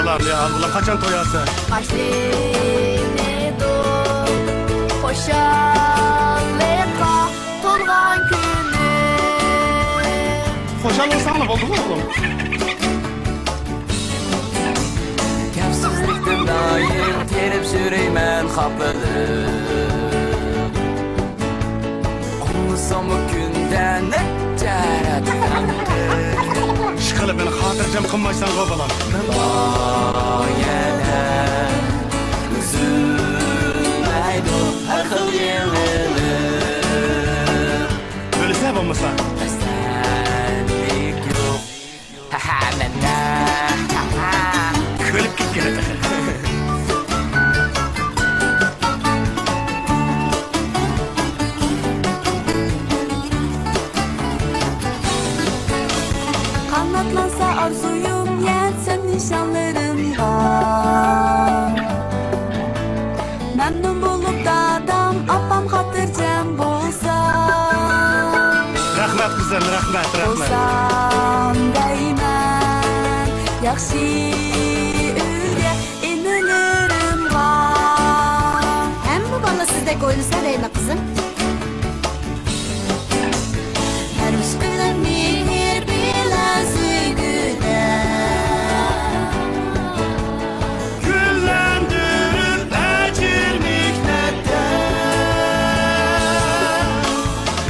bularni ya? Bular qachon to'yasi? Başlaydı hoşallıkla tolgan günü. Xo'shal bo'lsangmi bo'ldimi o'g'lim? Kapsizlikdan doim terib süreymen xafalık. Olmasam o günden ne caratıkandı. Ishqilib meni xotirjam qilmaysan bolam. Yana üzülmeydi her xil yenilik. O'lsa bo'lmasa. Esnenlik yok. Ha ha menda. Ko'lib ketgan edi. Kanatlansa arzuyum yetsin nişanlarımda. Memnun bulup dadam apam hatırcam bolsa. Rahmat qizim, rahmat. Bolsam dayman yaxshi uyga inilerim var. Hamma bola sizdek o'ylasa deymi qizim? Her aşkına mihir bilen süygüler. Güllendirir ecir miknetten.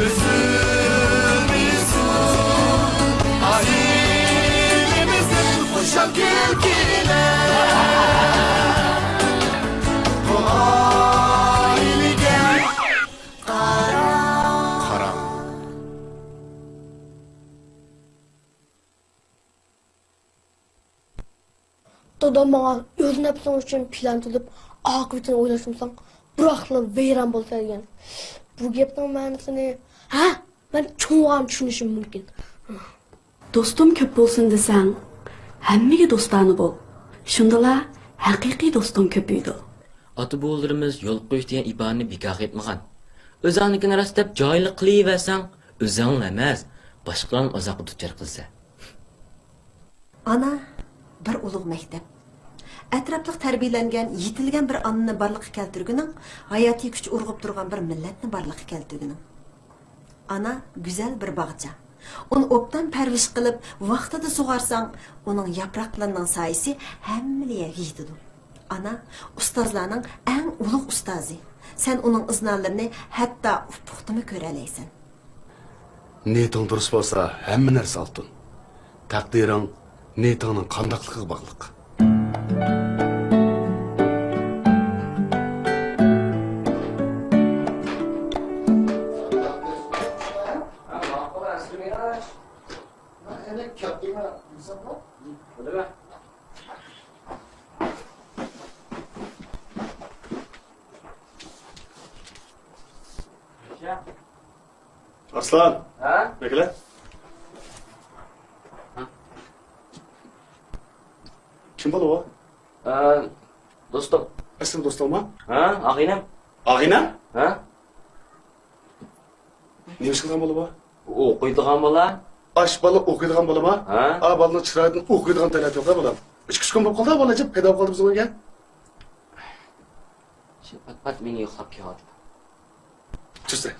Üzülmüşsün azilimizin hoşa külküne. Bu ailege Kara. Dadam bana öz nefsim için plan tutup akıbetini oylaşımsan bıraklı veyran bolsa degan. Bu gapning ma'nosini ben çoğun tushunishim mumkin. Dostum köp bolsun desang, hammaga do'stona bol. Shundala haqiqiy do'sting ko'paydi. Ota-bobolarimiz yo'l qo'yish degan iborani bekor etmagan. O'zingnikini rastab joyli qilaversang, o'zing emas, boshqalarni uzoqqa duchor qilsa. Ana bir ulug' maktab. Atrofliq tarbiyalangan, yetilgan bir onni barliqqa keltirguning, hayotiy kuch urg'ib turgan bir millatni barliqqa keltirguning. Ana güzel bir bog'cha. Uni obdan parvish qilib, vaqtida sug'arsang, uning yaproqlarining soyisi hammaga yetadi. Ana ustozlarning eng ulug' ustozi. Sen uning iznalarini hatto ufuqdimi ko'ra olaysan. Niyeting durust bo'lsa, hamma narsa oltin. Taqdiring niyetingning qandoqligiga bog'liq. Arslan. Ha? Bekle. Kim bu o? Do'stim. Asıl dostum mu? Ha, og'inam. Ağina? Ha? Ne iş kılgan bolu bu? O'qiydigan bola. Aş balı okuyduğun bolu mu? Ha? Balını çıraydın okuyduğun talat yok da bulam. Üç kış gün bu kaldı balacım. Pedagog kaldı bizim gel. Pat meni yo'qlab keldi.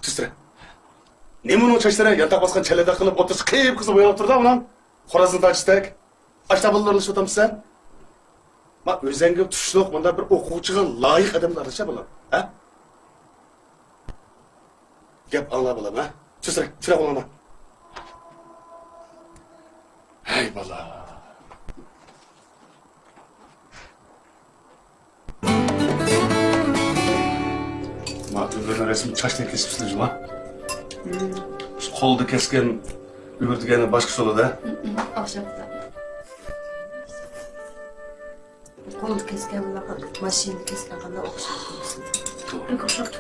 Tüstre. Ne bunun çeşitleri yantak baskan çelede kılıp otursa kıyıp kızı boyalap durdu ulan. Xorazını taçıstek. Aşta bulurlu şu tamsın. Ma özengi tuşluq bunda bir okuğucuğa layık adamlar arışa bulam. Ha? Gep anla bulam ha. Tüstre bulama. Hey bala. Ma öbürün resmi çaştayı kesmişsiniz ulan. Şu kolda kesken, übürtügenin başka solu da. Akşamda. Qo'lni kesgan bunaqa mashina kesganda o'xshab turibdi.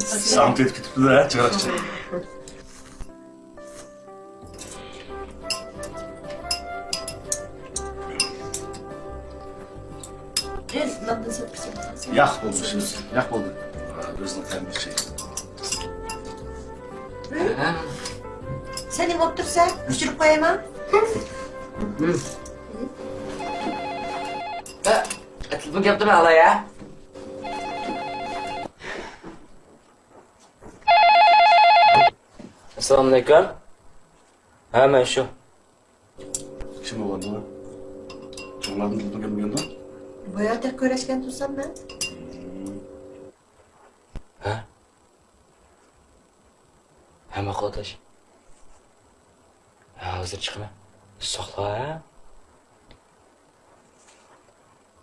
Samt etib ketibdi ha, chiqaraqchi. Yaq bo'ldi. Yaq bo'ldi. O'zini qanday şey. Sen im o'tirsa, o'chirib qo'yaman. Telefon kelibdimi ala ya? Assalomu alaykum. Ha, men shu. Kim bo'ldi lan? Chog'larni bilmaganmi? Bu yerda ko'rishgan tursanmi? Ha? Hamma qo'dash. Ha, hozir chiqaman. Saqla.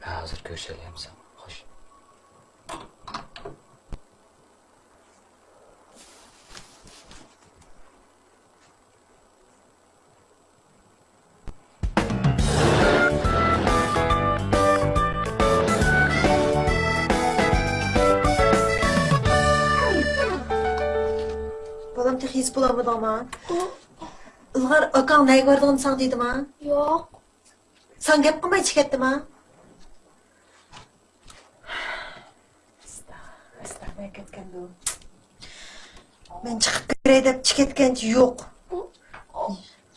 Ha, hozir ko'rshalyapsan. Xo'sh. Bolam his bo'lamadimi? Ilg'ar akang nega bordig'ini san deydimi? Yo'q. San gap qilmay chikatdimi? Istamay ketgandi. Men chiqib kiray deb chikatgancha yo'q.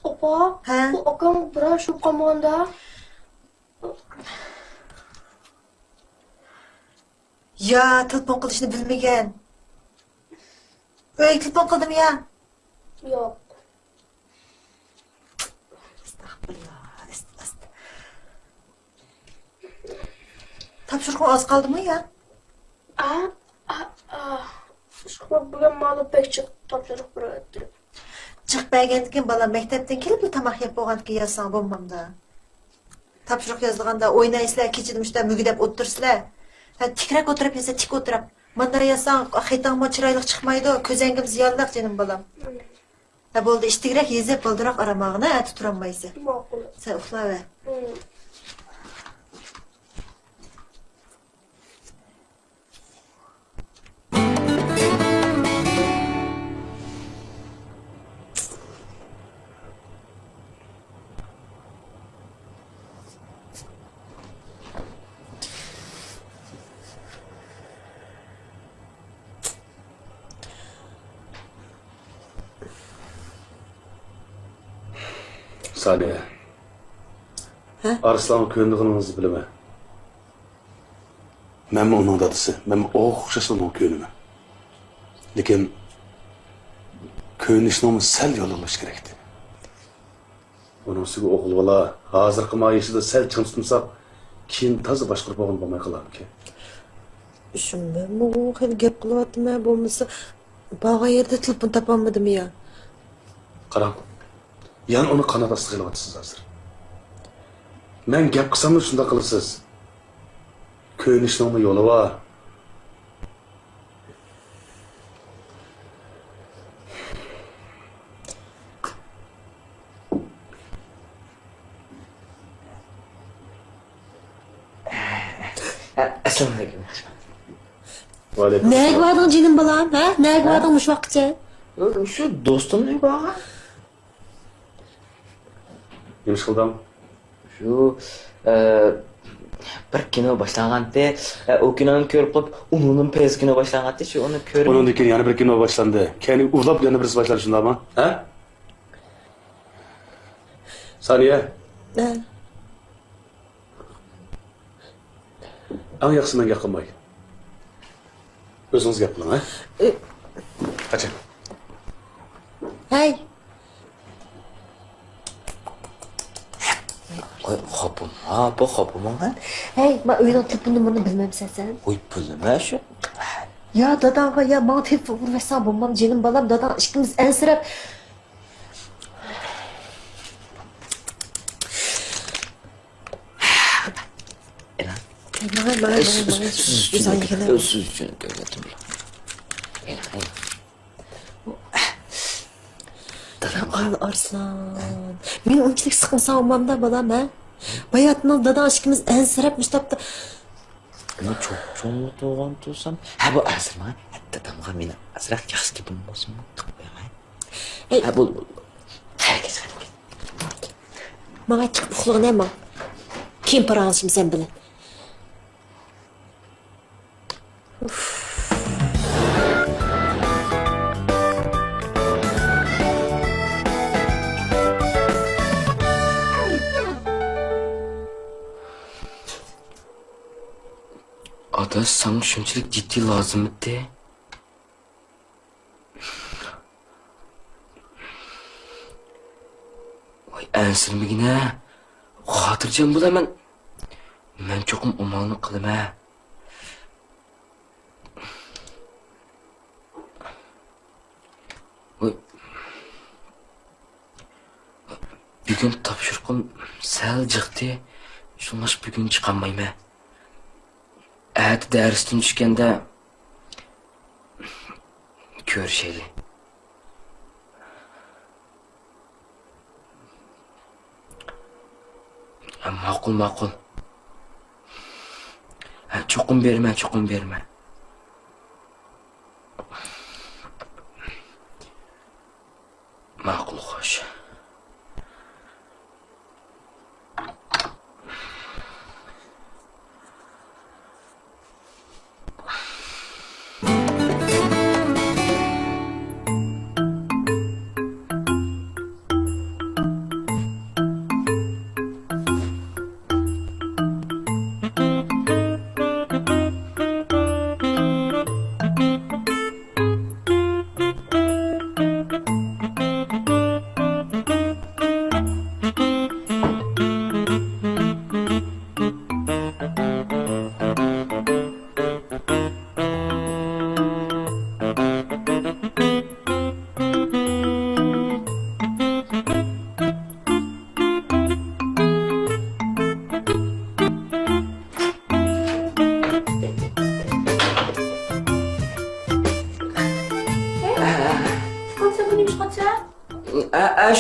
Opa, Ha? bu akam biroz shu qolmaganda. Ya, telefon qilishni bilmagan. O'y, telefon qildim ya. Yo'q. Topshiriq oz qoldimi ya? Shu bugun ma'lum bekchi topshiriq beradi. Chiqmagandan keyin bola maktabdan kelib tamoq yeb bo'lgandan keyin yozsang bo'lmamda. Topshiriq yozilganda o'ynaysizlar, kechida mushta mugidab o'tirsizlar. Ha, tikrak o'tirib yesa tik o'tirib. Manda yozsang xaytangma chiroyli chiqmaydi, ko'zangim ziyonliq jinim bolam. Ha, bo'ldi, ishtirak yezib bo'ldiroq aramog'ini ati turolmaysiz. Ma'qul. Sen uxlaver. Saniye. Ha? Arslan'ın köyündüğünüzü bileme. Ben mi onun dadısı? Ben mi okşasın onun köyünü? Lekin köyün işine onu sel yollamış gerekti. Onun sübü okul bala, hazır kıma işi de sel çın tutunsak, kim tazı başkırıp oğul bulmaya kalarım ki? Shundanmi u hali gap qilyaptimi, bo'lmasa bog'a yerda telefon topolmadim ya. Qarang, yan onu qanot ostiga qilyapsiz hozir. Men gap qilsam shunda qilasiz. Köyün ishini uni yo'li bor. Assalomu alaykum. Va alaykum Nega assalom. bording jinim bolam, ha? Nega bording mush vaqtgacha? Shu do'stimning bog'i. Nemish qildim? Shu bir kino boshlanganda, o kinoni ko'rib qolib, umuman pes kino boshlanganda shu uni ko'rib. Bundan keyin yana bir kino boshlandi. Keyin uxlab yana birisi boshladi shundaymi? Ha? Saniye, Ha. eng yaxshi menga qilmay. O'zingiz gap qiling, ha? Qachon? Hey, Hopim. Ha, bu hopim ha. hey, men uydan telefon numarini bilmaysan sen. Qo'y pulimi shu. Ya dadamga ya men telefon urmasam bo'lmam jinim bolam, dadam ishimiz ansirab. Mana Siz uchun ko'rgatim. Dadam Al Arslan. Men unchalik siqimsam olmamda bolam, ha? Bayatning dadam ishimiz ansirab mushtapda. Nima cho'qcho'ni to'g'on tursam, ha bu asrma. Dadamga meni asraq yaxshi gapim bo'lsin. Hey, Ha bo'l. Harakat. menga chiqib uxlag'in ham. Keyin paranglashim sen bilan. Bas sana şunçalik ciddi lazım etti. Vay ensirmigine. Xotirjam bo'laman. Men cho'qim amalni qilaman. Voy. Bugun topshiriqim sal jiqdi. Shungash bugun chiqolmayman. Ati darsdan tushganda ko'rishaylik. Ma'qul, ma'qul. Cho'qim berma. Ma'qul, xo'sh.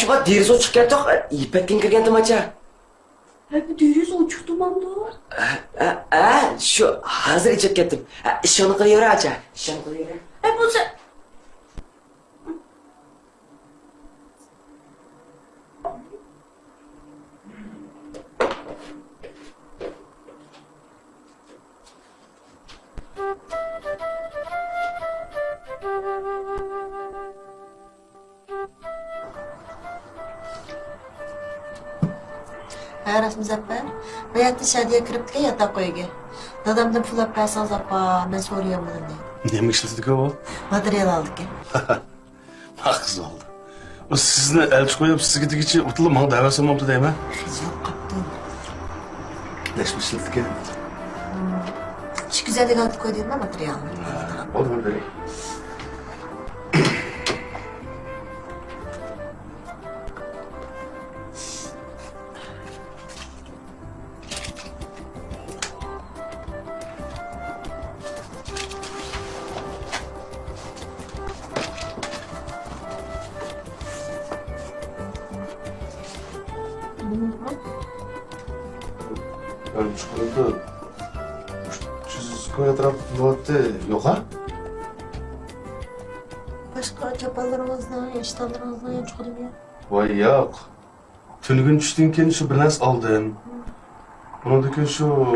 Shuba deriz ochiq ketdiq. Ipakdan kirgandim acha. Bu deriz ochiq tomanda. Shu hozir ichib ketdim. Ishoni qilaver acha. Ishoni qilaver. Bo'lsa Aras Muzaffar, bayatda Shadiya kiribdi yatak qo'yga. Dadamdan pul olib bersangiz appa, men so'rayman dedi. Nima ishlatdik o? Material oldik. Haqiz oldu. O sizni elchi qo'yib, sizga degichi o'tilib menga da'vat solmoqda deyman. Xijob qopdi. Nima ishlatdik? Ish güzellik olib qo'y dedim materialni. Bo'ldi, bering. Ölmüş kuruldu. 300 kvadrat boyuttu. Yok ha? Başka çapalarımızdan, yaşlarımızdan yan çıkıdım ya. Vay yok. Tünügün düştüğün kendi şu bir nas aldım. Bunun şu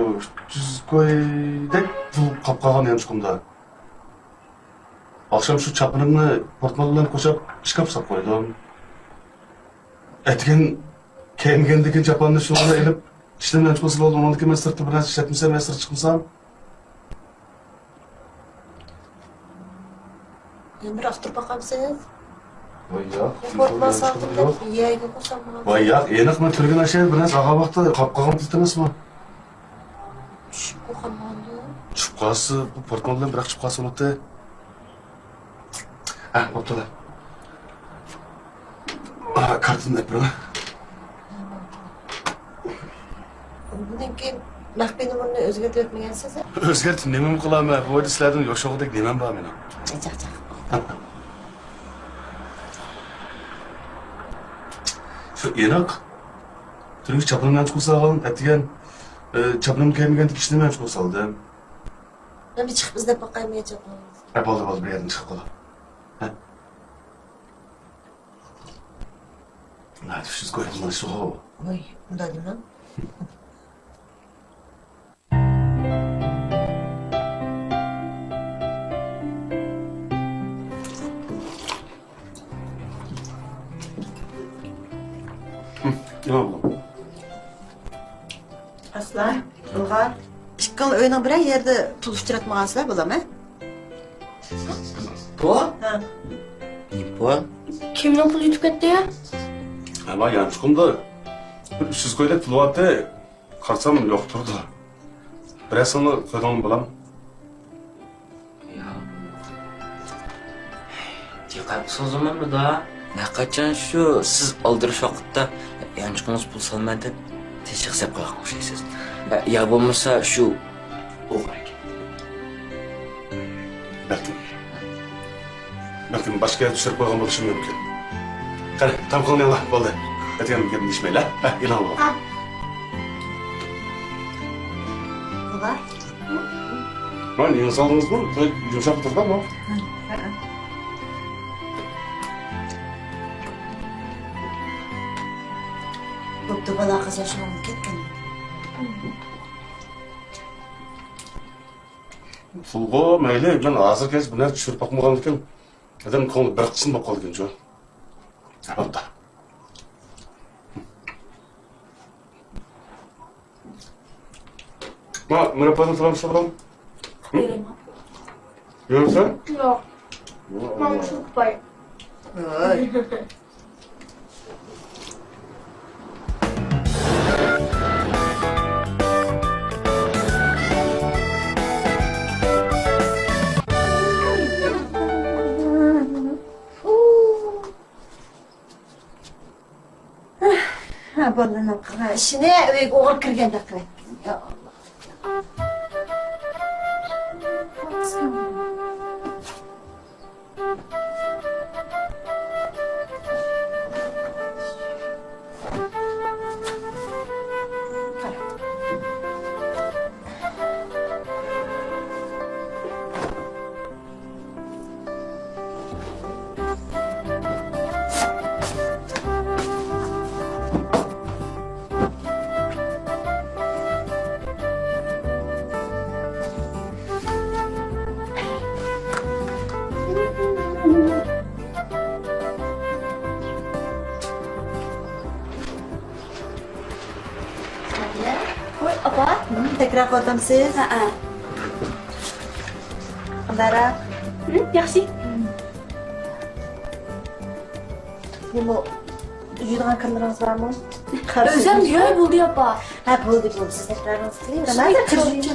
300 koyduk bu kapkağın yan çıkımda. Akşam şu çapınımı portmalından koşup çıkıp sap koydum. Etken kemigendeki çapanını şu anda elip işlemden çıkması oldu. Ondaki ben sırtı biraz işletmişsem, ben sırt çıkmışsam. Yani biraz dur bakalım siz. Vay yok. Portmal saldım da yeğe koysam bana. Vay yok, enak mı Türk'ün aşağı biraz ağa baktı. Kapkağın titlemez mi? Düşüp kokan bana. Çıpkası, bu portmaldan bırak çıpkası unuttu. Ha, ortada. Kartını da bırak. Bundan keyin Mahbeni bunu özgürtüp ötmegensiz. Özgert, nemem kılam ben? Bu hadislerden yoşoğudek nemem var benim. Çak. Şu enak. Türk'ü çapınımdan çıkıp sağalım, etigen. Çapınım kemigen dikişlemem çıkıp saldım. Ben bir çıkıp izlep bakayım ya çapınımız. Oldu, bir yerden çıkıp kalalım. Hadi şu koyalım şu o. Oy, bunda değil lan. Ne oldu? Aslan, Ilgar, İkkan öyünün bir yerde pul uçturatmağansılar bulam, ha? Bu? Ha. Ne bu? Kimden pul yutib ketdi ya? Ama yanlışlıkla bir 300 koyduk pul vardı. Karsam yokturdu. Biraz sonra koyduğunu bulam. Ya. Diqqat o zaman mı da? Ne kaçan şu siz aldırış vakitte yanlışınız pul salmadan teşvik hesap koyakmışsınız. Ya bulmasa şu o'g'ri. Belki başka yere düşürüp koygan buluşum mümkün. Qani, tam qilin yallah, bo'ldi. Aytganim gapni deyishmaylar. Ha, ilan bo'l. Bular? Mana yeni soldingizmi? Yumshab turdi ama. Bo'pti, bola qizishi mumkin ekan. Pulga mayli, men hozirgacha buni tushirib boqmagan ekan. Adam ko'ngli bir qism bo'lib qolgan joy. Bo'pti. Mana pulni to'lab so'ram. Yo'qsa? Yo'q. Men shu qo'y. Oy. Ha, bolaning qila ishini uyga o'g'il kirganda qilyapti. Ya Allah. Voy, apa? Tekrar qo'ytamsiz? Ha. Qandara, Yaxshi. nima yuydigan kirlaringiz bormi? O'zim yo'q bo'ldi apa. Ha, bo'ldi. Siz tekrarlaringizni qilaveraman. Voyda,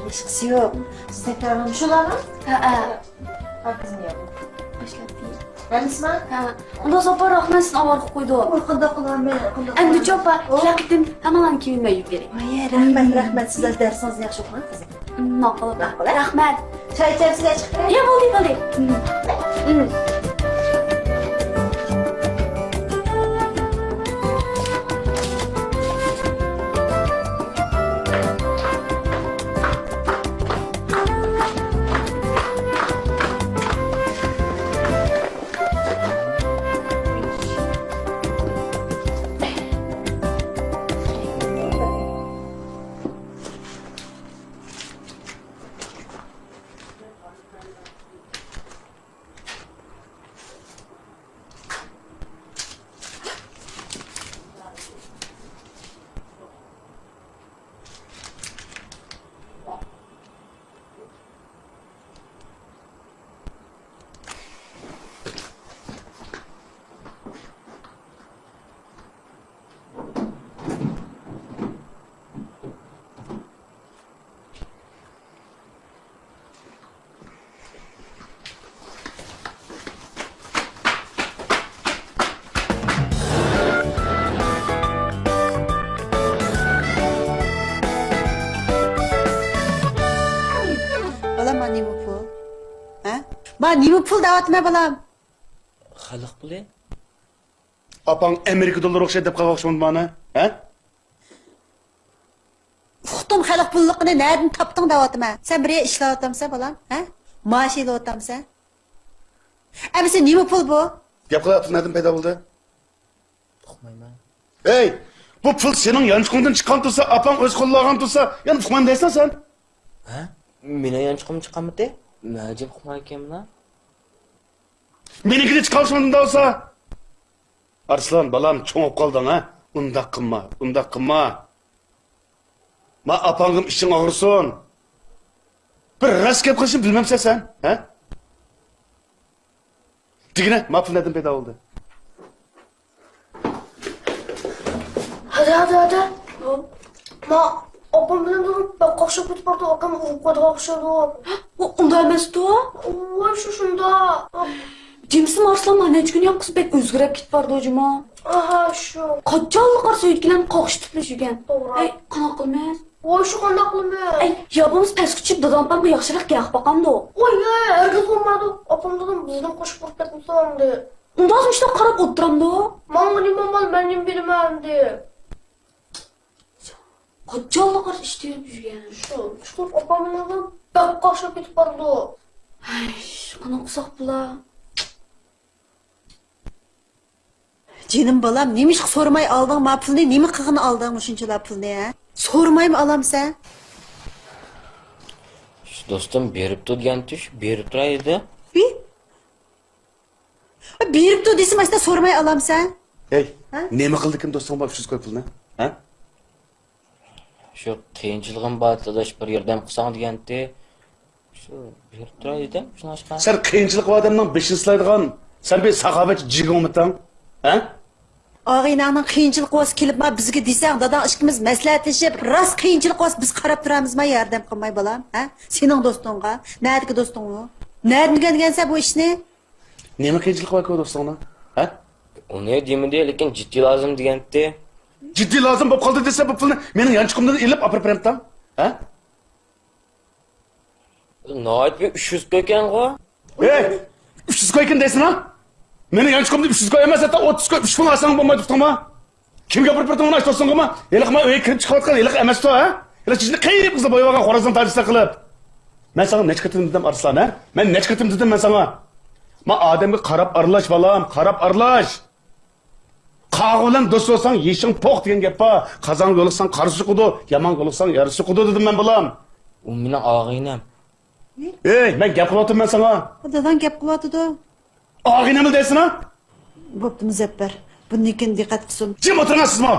hechqisi yo'q. Siz tekrarlaringizni shularmi? Ha. Ha, qizim yo'q. Boshlabdi. Bilasizmi? Ha. Unda sopa rahmat sizni avval qo'ydi. Qanday qilaman? Endi chopa, shaqitim hamon kiyimga yuvib bering. Voy, rahmat. Sizlar darsingizni yaxshi o'qigan qizim. Ma'qul. Rahmat. Choy ichasizlar chiqib. Ya bo'ldi. Ma nima pul davatma bolam? Xalq puli? Apang Amerika dollari o'xshaydi deb qolmoqchiman bana, ha? Uqdim xalq pulliqini nereden topding davatma? Sen bir ishlayapsan bolam, ha? Maaş ilayapsan? Amsa nima pul bu? Gap qilyapsiz, nereden paydo bo'ldi? Uqmayman. Ey, bu pul sening yanchqingdan chiqqan tursa, apang o'z qo'llagan tursa, yana uqman deysan sen? Ha? Meni yanchqim chiqqanmidi? Najib uqmaykanman. Menikini chiqarishimda bo'lsa. Arslan, balam cho'ngib qolding, ha? Undaq qilma, undaq qilma. Ma apangım işin ağırsın. Bir rast gap qilishni bilmamsan sen, ha? Digine, ma pul nedim paydo oldu. Hadi. Ma opam bilan durup ben qo'shib ketib bordi, opam urib qo'ydi o'xshadi. Unda emas-da. Voy shunda. Jimsim Arslan mana necha kun ham qiz bek o'zgarib ketib bordi o'jima. Aha shu. Qachonli qarsa o'tkilan qoqishtirishgan. To'g'ri. Ey, qanaqa qilmas? Voy shu qanday qilmas? Ey, yabimiz pastkuchib dadam yaxshiroq gap boqamdi. Voy, herkes olmadı. Opam dedim bizden qo'shib borib ketmsan de. Unda o'zimizda qarab o'tiramdi. Manga nima mal, men nima bilaman de. Qachonli qarsa ishtirib yurgan. Shu opam bilan ben qo'shib ketib bordi. Ay, qanaqa qilsak bular? Canım balam, neymiş sormay aldın ma pulni, nemi qilg'ini alding shunchalar pulni, ha? Sormaymi olamsan? Shu do'stim beribdi deganti, berib turay edi. Beribdi desam, asta sormay olamsan? Hey, nima qildikin do'stim bor 300 ko'y pulni, ha? Shu qiyinchiligim bor, dadash bir yordam qilsang deganti. Shu berib turay edi, shuni ochgan. Sen qiyinchilik odamning beshini silaydigan, sen bir saxovatchi jig'omitan, ha? Ağaynağının qiyinchilik bo'lsa kelib ma bizga desang, dadang ikkimiz maslahatlashib, rost qiyinchilik bo'lsa biz qarab turamizmi, yordam qilmay balam, ha? Sening do'stingga, nerdagi do'stingmi? Nerdan degansan bu ishni? Nima qiyinchilik bor do'stingni, ha? Uni demidi, lekin jiddiy lozim deganti. Jiddiy lozim bo'lib qoldi desa bu pulni mening yanchiqimdan ilib olib beramdan, ha? Noit bir 300 ko'ykan-ku. Hey, 300 ko'y ekan deysan, ha? Mening yanchiqimda 300 ko'y emas, hatta 30 ko'y 3 pul olsang bo'lmaydi to'xtama. Kimga olib berding uni aytsanmi? Eliq men uyga kirib chiqayotgan eliq emas-ku, ha? Ela sizni qiyib qilib bo'yib olgan xorazm tajista qilib. Men sana necha qatim dedim Arslan, ha? Men necha qatim dedim men sana? Men odamga qarab aralash balam, qarab aralash. Qag'i bilan do'st bo'lsang, yeshing poq degan gap bor. Qazon yo'liqsan qarshi chiqadi, yomon yo'liqsan yarshi chiqadi dedim men balam. U mening og'aynam. Ey, men gap qilyapman men sana. Dadang gap qilyapti-da. Og'inam deysan, ha? Bo'pti Muzaffar. Bunnikin diqqat qilsin. Jim o'tirasizmi?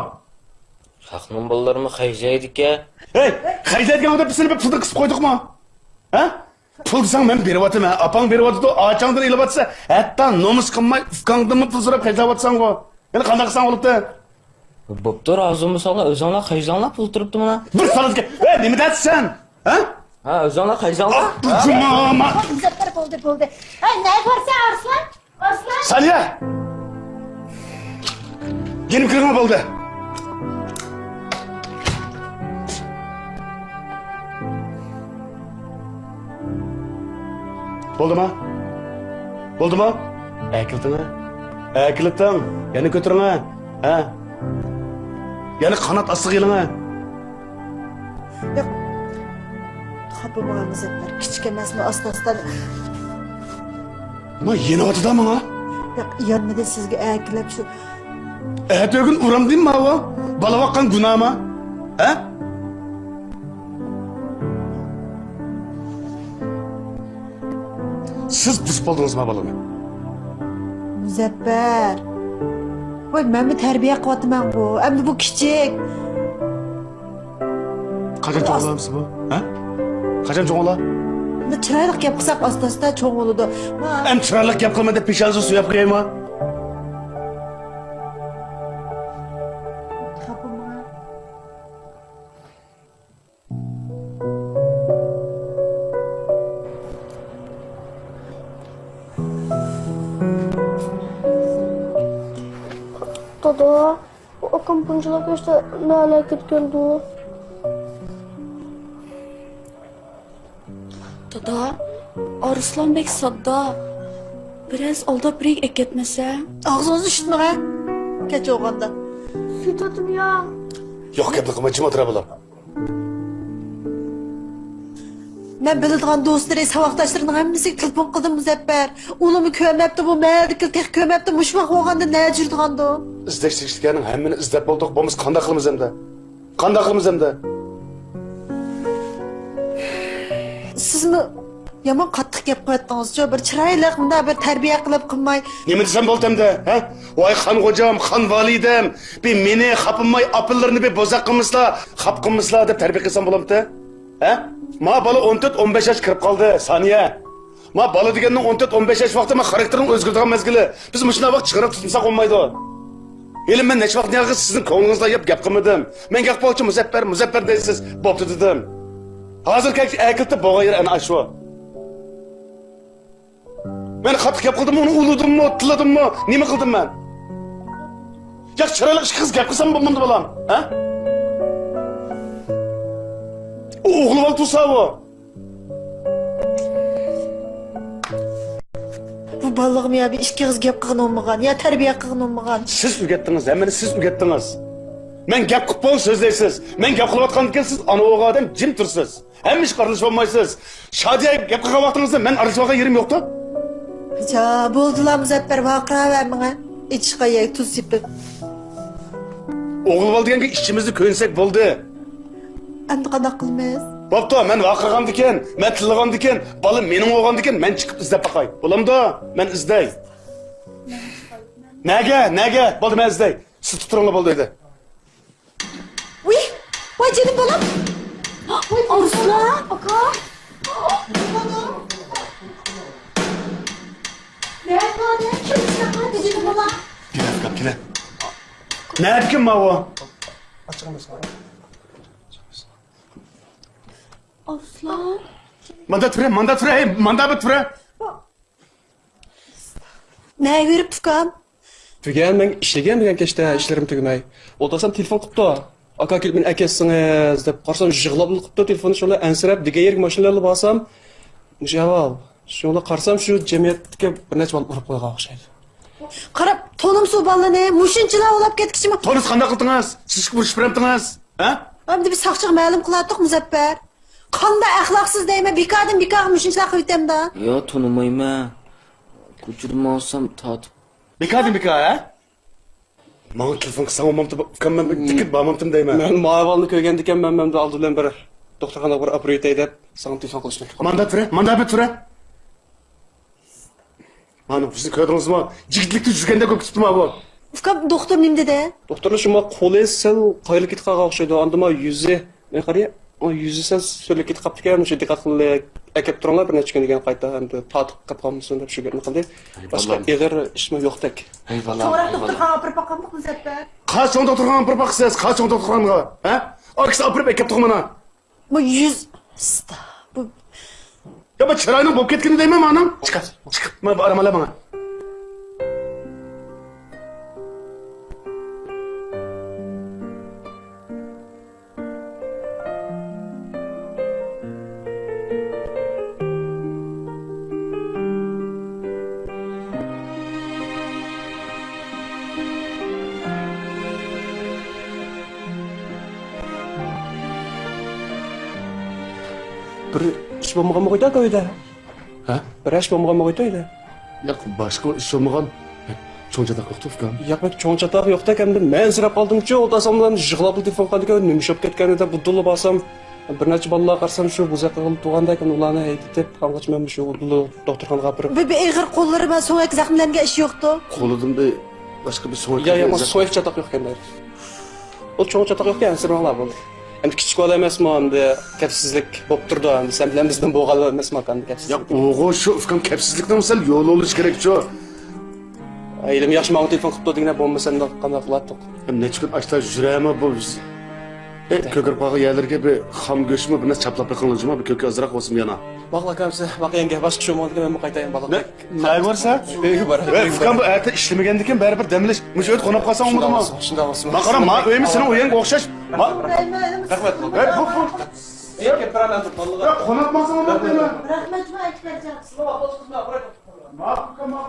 Haqning bolalarimi qayjaydi-ku. Hey, qaytadigan odam bizni bir pulni qisib qo'ydikmi? Ha? Pul desang men beryapman, opang beryapti, ochangdan ilyapsa, hatto nomus qilmay ufkangdanmi pul so'rab qaytaryapsan-ku. Endi qanday qilsang bo'libdi? Bo'pti, rozimisanlar, o'zinglar qayjanglar pul turibdi mana. Bir salatga, ey, nima deyapsan? Ha? Ha, o'zinglar qayjanglar. Jumama. Muzaffar bo'ldi. Ay, ne yaparsan Arslan? Arslan? Saniya. Gelip kırma bo'ldi. Bo'ldimi? Bo'ldimi? Akiltini. Yana ko'tiring, ha? Yana qanot ostiga iling. Yo'q. Xafa bo'lgan Muzaffar. Kichik emasmi, asta-asta. Ma yenyapti-da menga. Yo'q, yonmida sizga akilab shu. Ertagün uğram değil mi hava? Balavakan günah mı? He? Siz pus buldunuz mu balını? Muzaffar. Voy, men mi tarbiya qilyapman bu? Endi bu kichik. Qachon cho'g'lamsiz bu? Ha? Qachon cho'g'la? Buni chiroyli gap qilsak asta-asta cho'ng bo'ladi. Hem chiroyli gap qilma deb peshanasi suyab qo'yaymi? Dada, akam bunchalar işte ne halaket geldi o? Dada, Arslanbek sadda. Biraz aldab birik eketmese. Ağzınızı işitme ha. Keç olganda. Süt atım ya. Yok gapni qilma, jim o'tira bo'lam. Men biladigan do'stlarim, saboqdoshlarimning hammasiga telefon qildim Muzaffar. Unimi ko'rmabdi, bu merdikil tek ko'rmabdi. Mushmaq bo'lganda ne jurdigandi? İzlashtirishganing hammani izlab bo'ldik. Bo'lmasa qanday qilamiz endi? Qanday qilamiz endi? Sizmi Yaman qattiq gap qo'yatdingiz-ku. Bir chiroyli bunda bir tarbiya qilib qilmay. Nima desam bo'ldi endi, ha? Voy xon xo'jam, xon validam, bir meni xapinmay apillarni bir bozaq qilmislar, xap qilmislar deb tarbiya qilsam bo'lamdi? Ha? Ma bola 14-15 yosh kirib qoldi, Saniya. Ma bola deganning 14-15 yosh vaqti ma xarakterini o'zgartirgan mezgili. Biz mushuna vaqt chiqarib tutmasak olmaydi. Elim men necha vaqt niyag'iz sizning ko'nglingizda gap qilmadim. Men gap qilmoqchi muzaffar deysiz, bo'pti dedim. Hozir akiltib bo'g'ayir ana shu. Men qattiq gap qildimmi, uni uludimmi, tiladimmi, nima qildim men? Ya chiroyli ish qiz gap qilsam bo'lmadi bolam, ha? O'g'li bol tursa bu. Bu ballig'im ya bir ikki qiz gap qilgan olmagan, ya tarbiya qilgan olmagan. Siz o'rgatdingiz, hammani siz o'rgatdingiz. Men gap qilib bo'lib so'zlaysiz. Men gap qilayotgandan siz ana o'g'il odam jim tursiz. Hamma ish qaralashib olmaysiz. Shodiya gap qilgan vaqtingizda men aralashib yerim yo'qdi. Ja, bo'ldilar Muzaffar voqea va menga ichishga yek tuz sepib. O'g'il bol deganga ishimizni ko'nsak bo'ldi. Endi qanday qilamiz? Bo'pti, men vaqirgandikan, men tillagandikan, bola mening o'g'andikan, men chiqib izlab baqay. Bo'lamdi? Men izlay. Nega? Bo'ldi, men izlay. Siz tuturinglar bo'ldi edi. Voy jenim bolam. Voy Arslan, aka. Nerede? Kimse hadi jenim bolam. Kela. Ne yapayım ma o? Arslan. Mandat fıra. Ne verip tukam? Tügen ben işlegen degan kechda ishlarim tugmay. O'ldirsam telefon qilibdi. Aka kelib meni akasisingiz deb qarsam yig'lab qilibdi telefonni shunday ansirab diga yerga mashinalarni bosam. Mushawal. Shunda qarsam shu jamiyatga bir necha bal urib qo'ygan o'xshaydi. Qarab, to'nim suv ballarni mushinchilar olib ketkichimi? Tonus qanday qildingiz? Siz urishib beramdingiz? Ha? Endi biz saqchiq ma'lum qilardik Muzaffar. Qanday axloqsiz deymi? Bikar mushinchilar qilib-da. Yo, tonimayman. Ko'chirib olsam tatib. Bika ha? Bana telefon qilsam olmamdi, ukamman dikit bormamdim deyman. Men ma'valni ko'rgan ekanman, men oldi bilan bir doktorxonaga bir operatsiya deb sana telefon qilishdim. Mandat fıra. Mana sizni ko'rdingizmi? Yigitlikda yurganda ko'p tutdim bu. Ukam doktor nim dedi? Doktorlar shunga qo'li sal qoyilib ketgan o'xshaydi. Andima yuzi, men qaraya, o yuzi sal so'lib ketib qolibdi ekan, o'sha diqqat qilib akab turinglar bir necha kun degan qayta endi tatib qilib qolmasin deb shu gapni qildi. Boshqa ig'ir ishmi yo'qdak. To'g'ri doktorxonaga opirib boqamiz Muzaffar. Qachon doktorxonaga bir baqsiz, qachon doktorxonaga? Ha? Aksa opirib akab turmana. Bu yuz bu Ya ben çırağının bok etkini değil mi anam? Çıkar. Ben aramala bana. Bir ish bo'lmagan qo'ydi qo'ydi. Ha? Bir ish bo'lmagan qo'ydi. Yok başka iş olmagan. Çoğunca da koktu fikam. Yo'q, cho'ng chataq yo'qda ekan. Men sirab qoldim-ku, o'tasamdan yig'lab telefon qildigan, nimishib ketgan edi, budulni bosam, bir necha bolalar qarsam shu buzaqilib tug'anda ekan, ularni aytib, qanqachman shu doktorxonaga olib. bir ig'ir qo'llari bilan so'ngak zaxmlangan ish yo'qdi. Qo'lidan bir başka bir soğuk. Ya, mas so'yib chataq yo'q ekan. O cho'ng chataq yo'q ekan, sirablar bo'ldi. Endi kichik bola emasmi, endi kapsizlik bo'lib turdi. Endi sen bilan bizdan bo'lgan emasmi endi kapsizlik. Ya oğul şu fikam kapsizlikten misal yol oluş gerek şu. Aylim yaxshi ma'lum telefon qilib turdigina bo'lmasa qanday qilardik? Neçə gün açta jürəyimə bu biz. Kökürpağı yerlərə bir xam göçmü bir nə çaplap yıxılacağım bir kökü azraq olsun yana. Baqla kamsa, baqa yenge başqa şey olmadı men qaytayım balıq. Ne varsa? Öygü var. Fikam bu ərtə işləməyəndikən bərə bir dəmiliş. Müjət qonaq qalsan olmadı mı? Şunda olsun. Ma qaram, ma öyümü senin oyun oxşaş. Ma. Rəhmət. Bu. Yenge parametr balıq. Ya qonaqmasan olmadı mı? Rahmat va aytlarcan. Slova qo'shqizma, bırak. Ma fikam ma.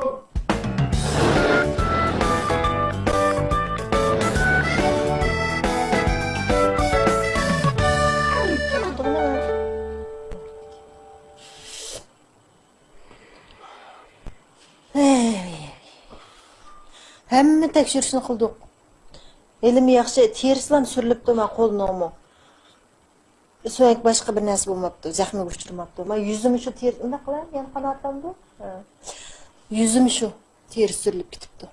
Hamma tekshirishni qildik. Elim yaxshi, terisidan surilibdi men qo'lnomim. so'ng boshqa bir narsa bo'lmabdi, zaxmiga uchramabdi. Men yuzim shu ter, nima qilay? Yan qanotimdi. Yuzim shu teri surilib ketibdi.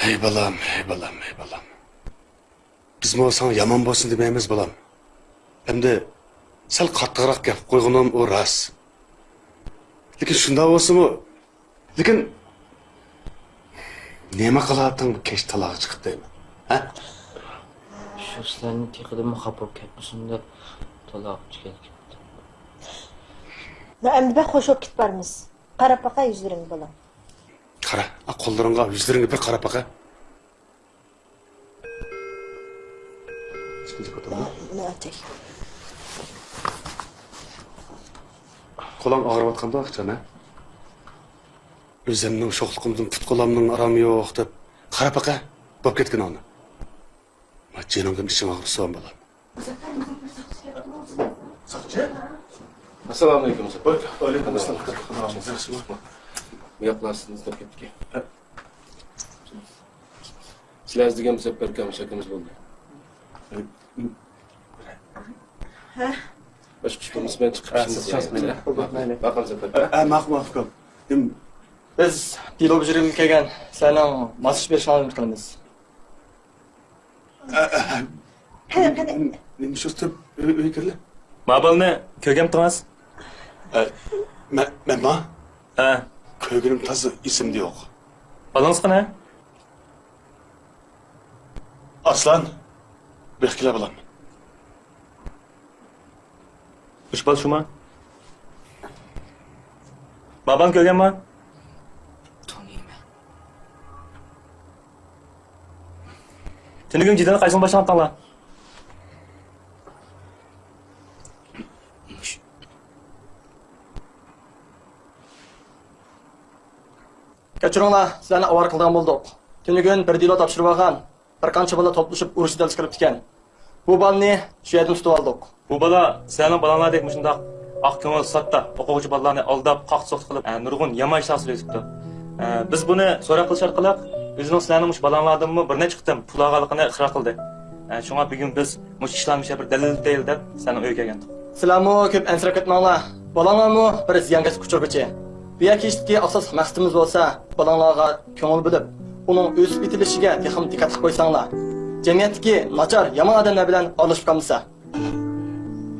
Hey balam, hey balam, hey balam. Biz mo sana yomon bo'lsin demaymiz balam. Hamda sal qattiqroq gap qo'yganim o ras. Lekin shunda bo'lsa-mu, lekin nima qilyapting bu kech talog'i chiqib deyman. Ha? Shu sizlarni teqidimmi xafa bo'lib ketmasin-da taloq chiqib. Endi biz qo'shib ketib boramiz. Qarab baqa yuzlaring bolam. Qara, qo'llaringga, yuzlaringga bir qarab baqa. Buni atay. Qo'lim og'riyotganda aqchana. O'zimning sho'xliqimdan put-qo'limning arami yo'q deb qarab baqa bo'lib ketgan ona. Ma jenimdan ishim og'risa bolam. Assalomu alaykum. Alaykum assalom. Yo'qlarsiniz deb ketdik. Sizlar degan musaffar kamshakimiz bo'ldi. Ha? Boshqa ishimiz bilan chiqibsiz. Baqam musaffar. Mahmudkom. Biz dilo bijirilib kelgan sizlarning masish berishni umid qilamiz. Nima shu deb uyga kirdi? Mabalni ko'rgan turmas? Men ma? Ha. Ko'rganim toza esimda yo'q. Balangiz qana? Aslan. Bekla bilan. Uch bal shuma? Babam ko'rganmi? Tanıyman. Tunugim jiddiy qaysini boshlanibdinglar? Kechiringlar, sizlarni avvar qilgan bo'ldik. Tunugun bir dilo topshirib olgan, bir qancha bola to'plashib urush dalasiga kirib ekan. Bu balni shu yerdan tutib oldik. Bu bala sizlarning balanglardek shundoq oq ko'ngil sotda o'quvchi bolalarni aldab, qaq-so'q qilib, nurg'un yomon ishlar so'rayapti. Biz buni so'roq qilish orqali o'zining sizlarning mush balanglardanmi bir necha qitim pul olganligini iqror qildi. Shunga bugun biz mush ishlarni bir dalil deyil deb sizlarni uyga kelgandik. Sizlarmi ko'p ansirab ketmanglar. Balanglarmi bir ziyonga uchirguchi. Bu yakishki asos maqsadimiz bo'lsa, balanglarga ko'ngil bilib, uning o'sib yetilishiga texnik diqqat qilib qo'ysanglar. Jamiyatdagi nachar, yomon odamlar bilan olishib qolmasa.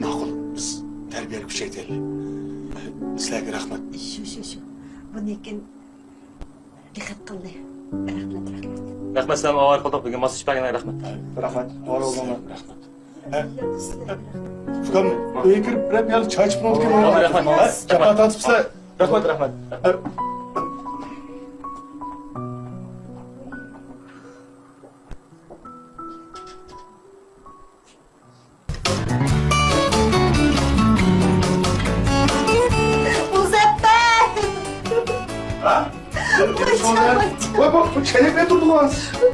Ma'qul, biz tarbiyani kuchaytiraylik. Sizlarga rahmat. Shu. Bunikin diqqat qildi. Rahmat. Rahmat sizlarga avval qildik, bugun masish berganiga rahmat. Rahmat. To'g'ri bo'lgan. Rahmat. Fukam, uyga kirib bir piyola choy ichib o'tgan. Rahmat. Kapat atibsizlar. Rahmat. Muzaffar! Ha? Bu çelik ne durdu lan?